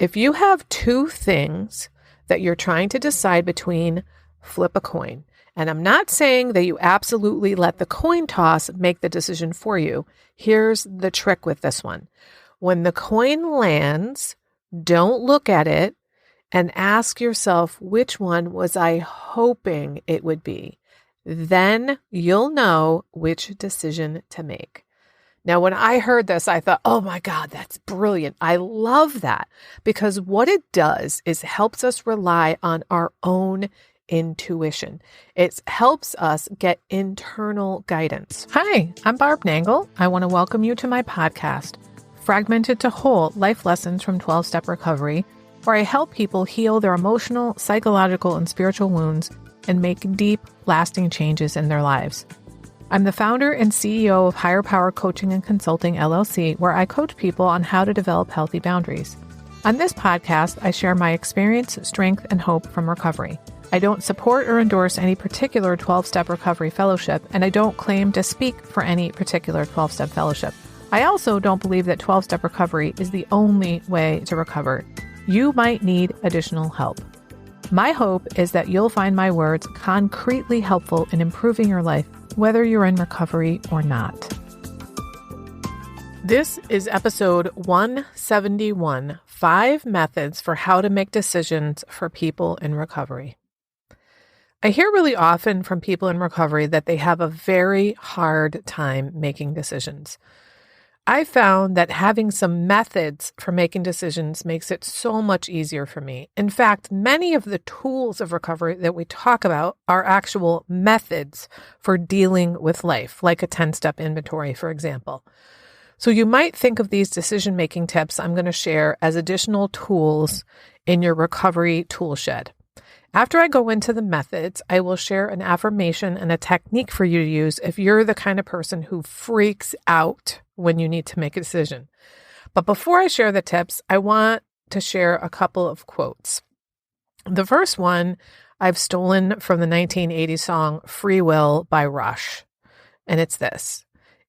If you have two things that you're trying to decide between, flip a coin. And I'm not saying that you absolutely let the coin toss make the decision for you. Here's the trick with this one. When the coin lands, don't look at it and ask yourself, which one was I hoping it would be? Then you'll know which decision to make. Now, when I heard this, I thought, oh my God, that's brilliant. I love that, because what it does is helps us rely on our own intuition. It helps us get internal guidance. Hi, I'm Barb Nangle. I want to welcome you to my podcast, Fragmented to Whole: Life Lessons from 12-Step Recovery, where I help people heal their emotional, psychological, and spiritual wounds and make deep, lasting changes in their lives. I'm the founder and CEO of Higher Power Coaching and Consulting, LLC, where I coach people on how to develop healthy boundaries. On this podcast, I share my experience, strength, and hope from recovery. I don't support or endorse any particular 12-step recovery fellowship, and I don't claim to speak for any particular 12-step fellowship. I also don't believe that 12-step recovery is the only way to recover. You might need additional help. My hope is that you'll find my words concretely helpful in improving your life, whether you're in recovery or not. This is episode 171, 5 methods for how to make decisions for people in recovery. I hear really often from people in recovery that they have a very hard time making decisions. I found that having some methods for making decisions makes it so much easier for me. In fact, many of the tools of recovery that we talk about are actual methods for dealing with life, like a 10-step inventory, for example. So you might think of these decision-making tips I'm going to share as additional tools in your recovery tool shed. After I go into the methods, I will share an affirmation and a technique for you to use if you're the kind of person who freaks out when you need to make a decision. But before I share the tips, I want to share a couple of quotes. The first one I've stolen from the 1980 song Free Will by Rush. And it's this: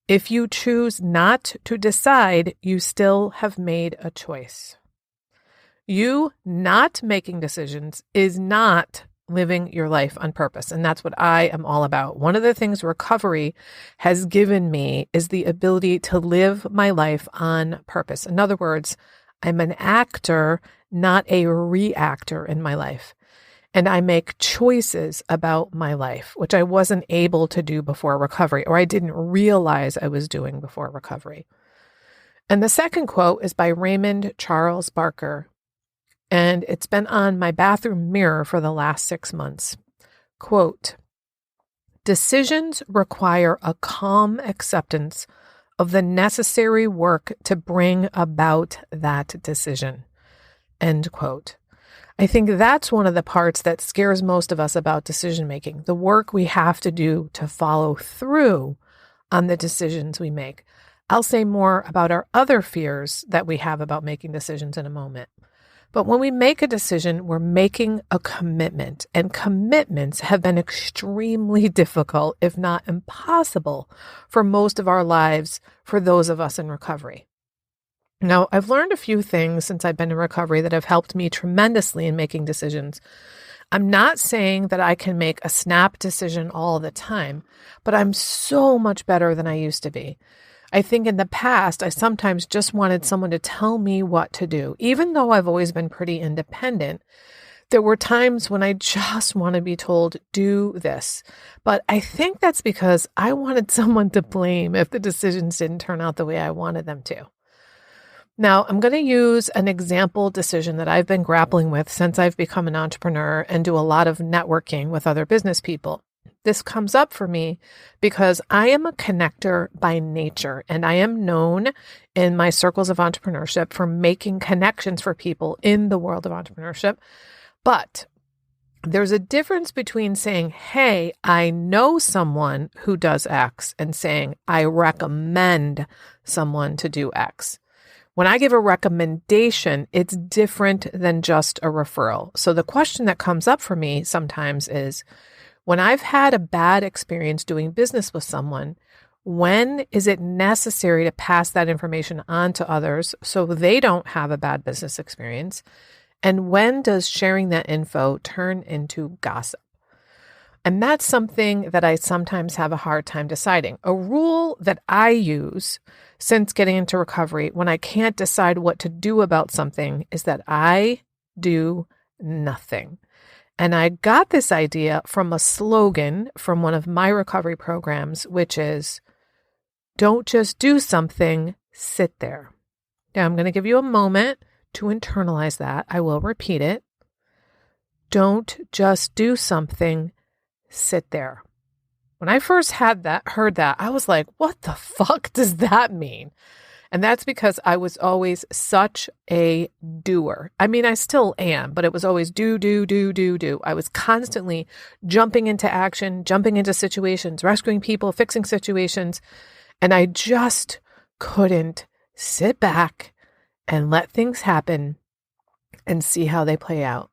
if you choose not to decide, you still have made a choice. You not making decisions is not living your life on purpose. And that's what I am all about. One of the things recovery has given me is the ability to live my life on purpose. In other words, I'm an actor, not a reactor in my life. And I make choices about my life, which I wasn't able to do before recovery, or I didn't realize I was doing before recovery. And the second quote is by Raymond Charles Barker. And it's been on my bathroom mirror for the last 6 months. Quote, decisions require a calm acceptance of the necessary work to bring about that decision. End quote. I think that's one of the parts that scares most of us about decision making, the work we have to do to follow through on the decisions we make. I'll say more about our other fears that we have about making decisions in a moment. But when we make a decision, we're making a commitment, and commitments have been extremely difficult, if not impossible, for most of our lives for those of us in recovery. Now, I've learned a few things since I've been in recovery that have helped me tremendously in making decisions. I'm not saying that I can make a snap decision all the time, but I'm so much better than I used to be. I think in the past, I sometimes just wanted someone to tell me what to do. Even though I've always been pretty independent, there were times when I just want to be told, do this. But I think that's because I wanted someone to blame if the decisions didn't turn out the way I wanted them to. Now, I'm going to use an example decision that I've been grappling with since I've become an entrepreneur and do a lot of networking with other business people. This comes up for me because I am a connector by nature, and I am known in my circles of entrepreneurship for making connections for people in the world of entrepreneurship. But there's a difference between saying, hey, I know someone who does X, and saying, I recommend someone to do X. When I give a recommendation, it's different than just a referral. So the question that comes up for me sometimes is, when I've had a bad experience doing business with someone, When is it necessary to pass that information on to others so they don't have a bad business experience? And when does sharing that info turn into gossip? And that's something that I sometimes have a hard time deciding. A rule that I use since getting into recovery when I can't decide what to do about something is that I do nothing. And I got this idea from a slogan from one of my recovery programs, which is, don't just do something, sit there. Now I'm going to give you a moment to internalize that. I will repeat it. Don't just do something, sit there. When I first heard that, I was like, what the fuck does that mean? And that's because I was always such a doer. I mean, I still am, but it was always do. I was constantly jumping into action, jumping into situations, rescuing people, fixing situations. And I just couldn't sit back and let things happen and see how they play out.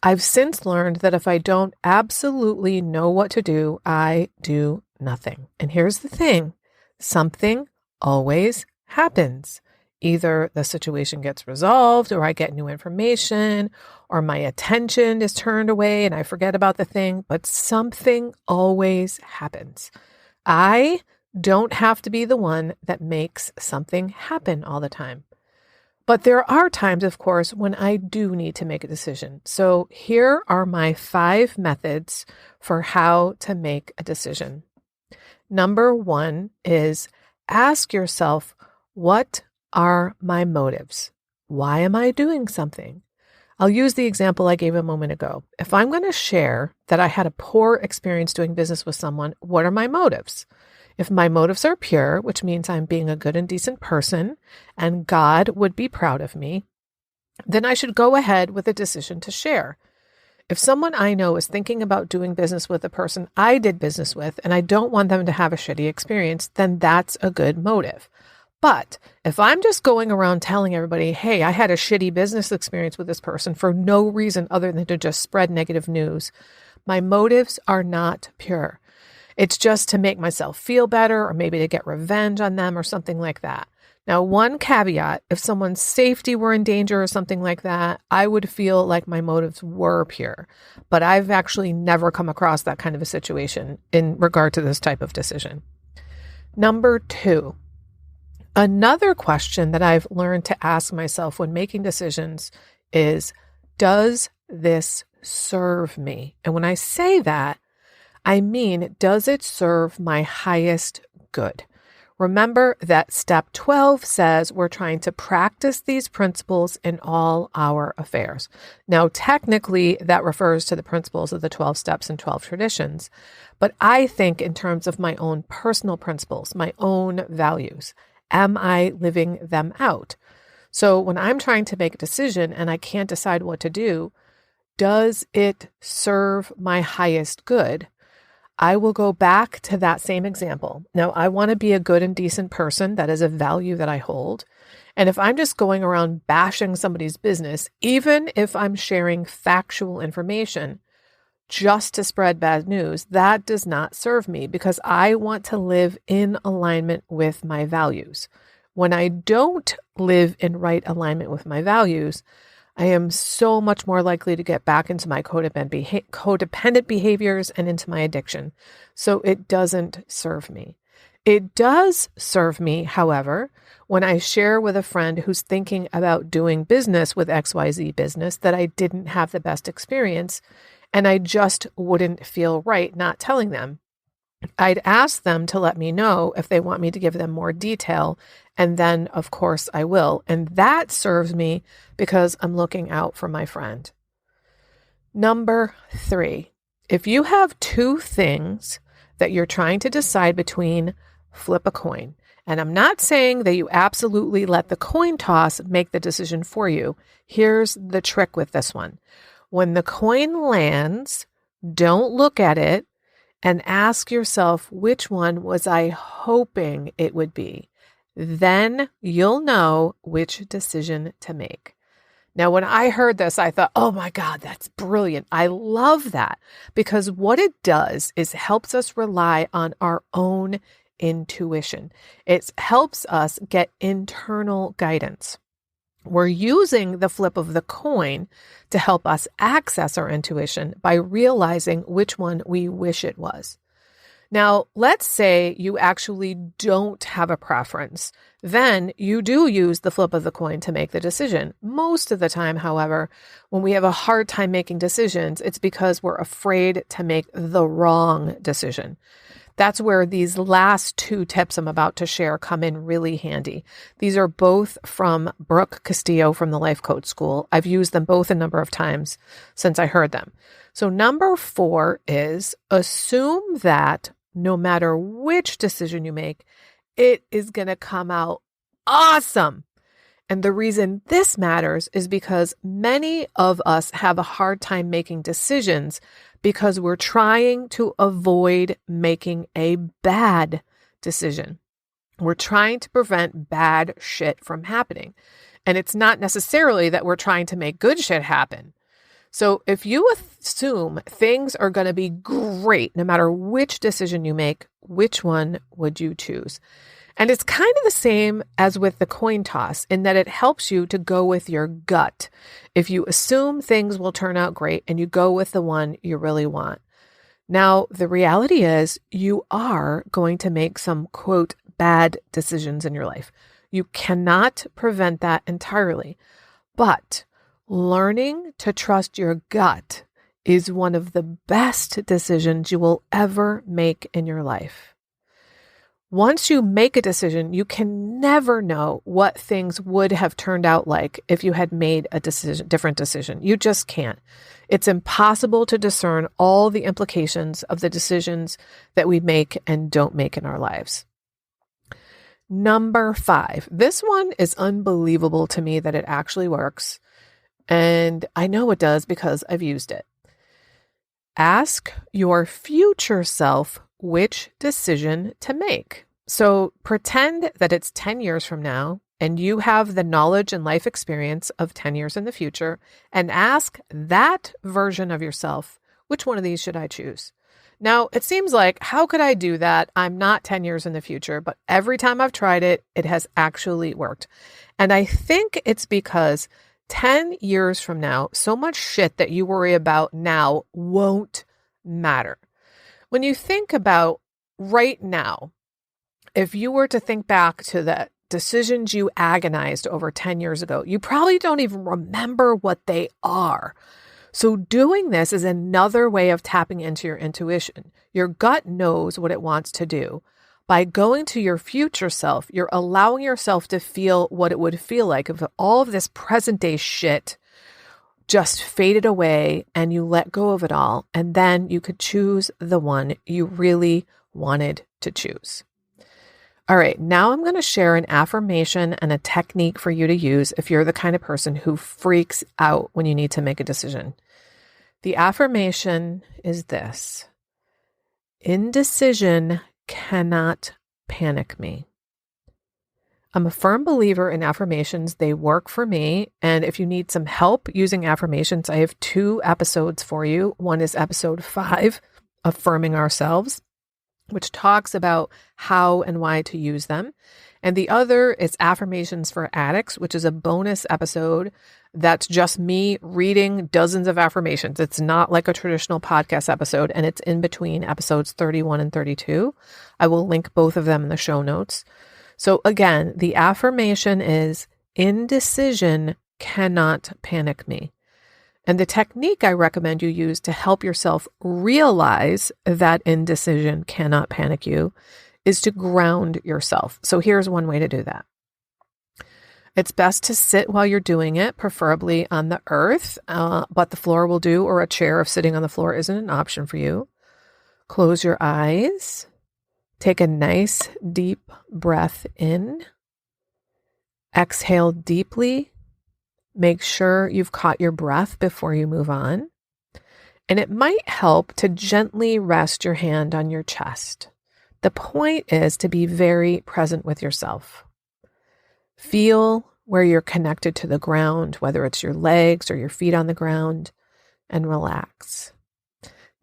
I've since learned that if I don't absolutely know what to do, I do nothing. And here's the thing, something always happens. Either the situation gets resolved, or I get new information, or my attention is turned away and I forget about the thing, but something always happens. I don't have to be the one that makes something happen all the time. But there are times, of course, when I do need to make a decision. So here are my 5 methods for how to make a decision. Number 1 is ask yourself, what are my motives? Why am I doing something? I'll use the example I gave a moment ago. If I'm going to share that I had a poor experience doing business with someone, what are my motives? If my motives are pure, which means I'm being a good and decent person and God would be proud of me, then I should go ahead with a decision to share. If someone I know is thinking about doing business with a person I did business with and I don't want them to have a shitty experience, then that's a good motive. But if I'm just going around telling everybody, hey, I had a shitty business experience with this person for no reason other than to just spread negative news, my motives are not pure. It's just to make myself feel better or maybe to get revenge on them or something like that. Now, one caveat, if someone's safety were in danger or something like that, I would feel like my motives were pure. But I've actually never come across that kind of a situation in regard to this type of decision. Number 2, another question that I've learned to ask myself when making decisions is, does this serve me? And when I say that, I mean, does it serve my highest good? Remember that step 12 says we're trying to practice these principles in all our affairs. Now, technically, that refers to the principles of the 12 steps and 12 traditions. But I think in terms of my own personal principles, my own values, am I living them out? So when I'm trying to make a decision and I can't decide what to do, does it serve my highest good? I will go back to that same example. Now, I want to be a good and decent person. That is a value that I hold. And if I'm just going around bashing somebody's business, even if I'm sharing factual information just to spread bad news, that does not serve me because I want to live in alignment with my values. When I don't live in right alignment with my values, I am so much more likely to get back into my codependent behaviors and into my addiction. So it doesn't serve me. It does serve me, however, when I share with a friend who's thinking about doing business with XYZ business that I didn't have the best experience and I just wouldn't feel right not telling them. I'd ask them to let me know if they want me to give them more detail, and then, of course, I will. And that serves me because I'm looking out for my friend. Number 3, if you have 2 things that you're trying to decide between, flip a coin. And I'm not saying that you absolutely let the coin toss make the decision for you. Here's the trick with this one. When the coin lands, don't look at it, and ask yourself, which one was I hoping it would be? Then you'll know which decision to make. Now, when I heard this, I thought, oh my God, that's brilliant. I love that because what it does is helps us rely on our own intuition. It helps us get internal guidance. We're using the flip of the coin to help us access our intuition by realizing which one we wish it was. Now, let's say you actually don't have a preference. Then you do use the flip of the coin to make the decision. Most of the time, however, when we have a hard time making decisions, it's because we're afraid to make the wrong decision. That's where these last two tips I'm about to share come in really handy. These are both from Brooke Castillo from the Life Coach School. I've used them both a number of times since I heard them. So number 4 is assume that no matter which decision you make, it is going to come out awesome. And the reason this matters is because many of us have a hard time making decisions because we're trying to avoid making a bad decision. We're trying to prevent bad shit from happening. And it's not necessarily that we're trying to make good shit happen. So if you assume things are going to be great, no matter which decision you make, which one would you choose? And it's kind of the same as with the coin toss in that it helps you to go with your gut. If you assume things will turn out great and you go with the one you really want. Now, the reality is you are going to make some, quote, bad decisions in your life. You cannot prevent that entirely. But learning to trust your gut is one of the best decisions you will ever make in your life. Once you make a decision, you can never know what things would have turned out like if you had made a different decision. You just can't. It's impossible to discern all the implications of the decisions that we make and don't make in our lives. Number 5. This one is unbelievable to me that it actually works. And I know it does because I've used it. Ask your future self which decision to make. So pretend that it's 10 years from now and you have the knowledge and life experience of 10 years in the future and ask that version of yourself, which one of these should I choose? Now, it seems like, how could I do that? I'm not 10 years in the future, but every time I've tried it, it has actually worked. And I think it's because 10 years from now, so much shit that you worry about now won't matter. When you think about right now, if you were to think back to the decisions you agonized over 10 years ago, you probably don't even remember what they are. So doing this is another way of tapping into your intuition. Your gut knows what it wants to do. By going to your future self, you're allowing yourself to feel what it would feel like if all of this present day shit just faded away and you let go of it all. And then you could choose the one you really wanted to choose. All right, now I'm going to share an affirmation and a technique for you to use if you're the kind of person who freaks out when you need to make a decision. The affirmation is this: indecision cannot panic me. I'm a firm believer in affirmations. They work for me. And if you need some help using affirmations, I have 2 episodes for you. One is episode 5, Affirming Ourselves, which talks about how and why to use them. And the other is Affirmations for Addicts, which is a bonus episode that's just me reading dozens of affirmations. It's not like a traditional podcast episode, and it's in between episodes 31 and 32. I will link both of them in the show notes. So again, the affirmation is indecision cannot panic me. And the technique I recommend you use to help yourself realize that indecision cannot panic you is to ground yourself. So here's one way to do that. It's best to sit while you're doing it, preferably on the earth, but the floor will do, or a chair if sitting on the floor isn't an option for you. Close your eyes. Take a nice deep breath in. Exhale deeply. Make sure you've caught your breath before you move on. And it might help to gently rest your hand on your chest. The point is to be very present with yourself. Feel where you're connected to the ground, whether it's your legs or your feet on the ground, and relax.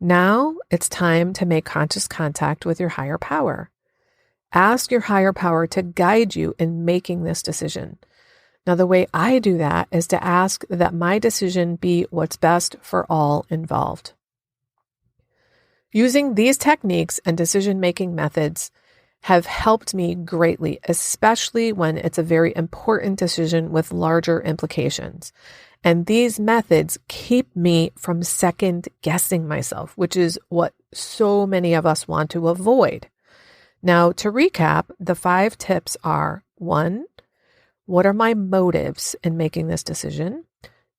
Now it's time to make conscious contact with your higher power. Ask your higher power to guide you in making this decision. Now, the way I do that is to ask that my decision be what's best for all involved. Using these techniques and decision-making methods have helped me greatly, especially when it's a very important decision with larger implications. And these methods keep me from second guessing myself, which is what so many of us want to avoid. Now, to recap, the 5 tips are: 1, what are my motives in making this decision?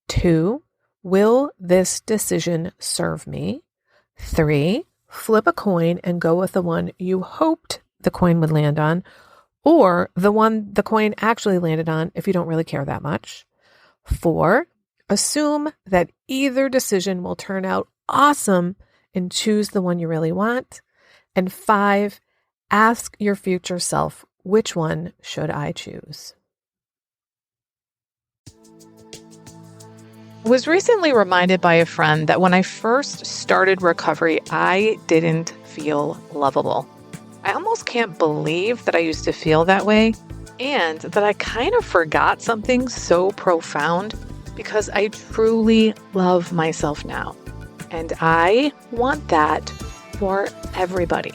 2, will this decision serve me? 3, flip a coin and go with the one you hoped the coin would land on, or the one the coin actually landed on if you don't really care that much. 4, assume that either decision will turn out awesome and choose the one you really want. And 5, ask your future self, which one should I choose? I was recently reminded by a friend that when I first started recovery, I didn't feel lovable. I almost can't believe that I used to feel that way, and that I kind of forgot something so profound, because I truly love myself now. And I want that for everybody.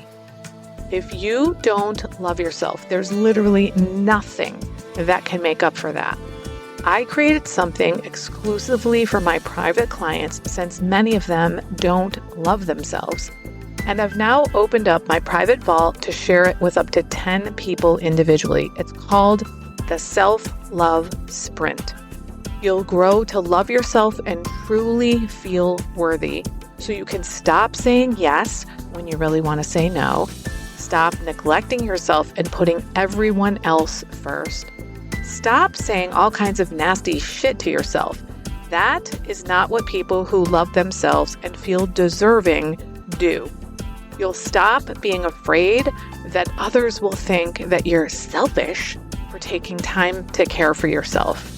If you don't love yourself, there's literally nothing that can make up for that. I created something exclusively for my private clients, since many of them don't love themselves. And I've now opened up my private vault to share it with up to 10 people individually. It's called the Self-Love Sprint. You'll grow to love yourself and truly feel worthy, so you can stop saying yes when you really want to say no, stop neglecting yourself and putting everyone else first. Stop saying all kinds of nasty shit to yourself. That is not what people who love themselves and feel deserving do. You'll stop being afraid that others will think that you're selfish for taking time to care for yourself.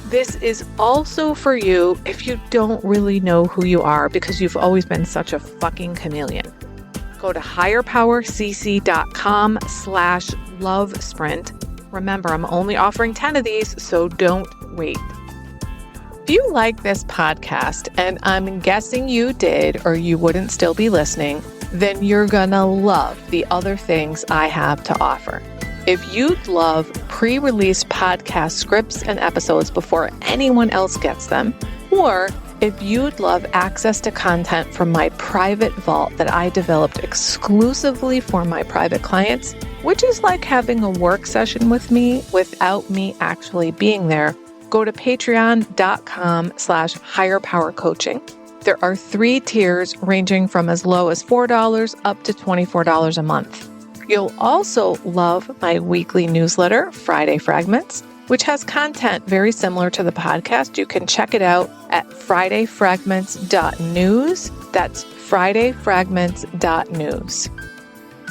This is also for you if you don't really know who you are because you've always been such a fucking chameleon. Go to higherpowercc.com/love sprint. Remember, I'm only offering 10 of these, so don't wait. If you like this podcast, and I'm guessing you did or you wouldn't still be listening, then you're gonna love the other things I have to offer. If you'd love pre-release podcast scripts and episodes before anyone else gets them, or if you'd love access to content from my private vault that I developed exclusively for my private clients, which is like having a work session with me without me actually being there, go to patreon.com/higherpowercoaching. There are 3 tiers ranging from as low as $4 up to $24 a month. You'll also love my weekly newsletter, Friday Fragments, which has content very similar to the podcast. You can check it out at fridayfragments.news. That's fridayfragments.news.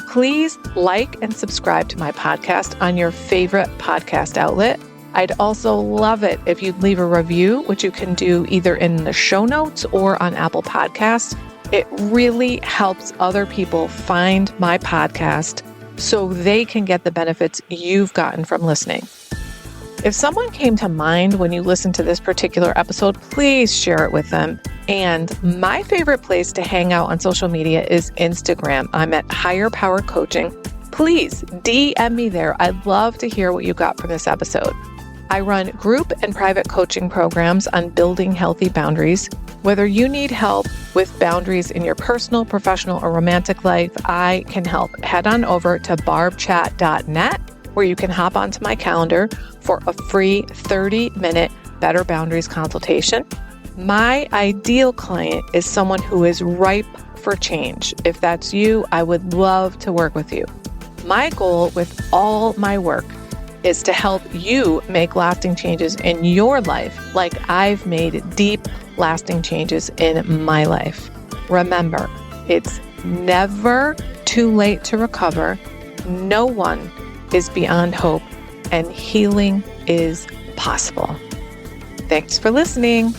Please like and subscribe to my podcast on your favorite podcast outlet. I'd also love it if you'd leave a review, which you can do either in the show notes or on Apple Podcasts. It really helps other people find my podcast so they can get the benefits you've gotten from listening. If someone came to mind when you listen to this particular episode, please share it with them. And my favorite place to hang out on social media is Instagram. I'm at Higher Power Coaching. Please DM me there. I'd love to hear what you got from this episode. I run group and private coaching programs on building healthy boundaries. Whether you need help with boundaries in your personal, professional, or romantic life, I can help. Head on over to barbchat.net, where you can hop onto my calendar for a free 30-minute Better Boundaries consultation. My ideal client is someone who is ripe for change. If that's you, I would love to work with you. My goal with all my work is to help you make lasting changes in your life, like I've made deep, lasting changes in my life. Remember, it's never too late to recover. No one is beyond hope, and healing is possible. Thanks for listening.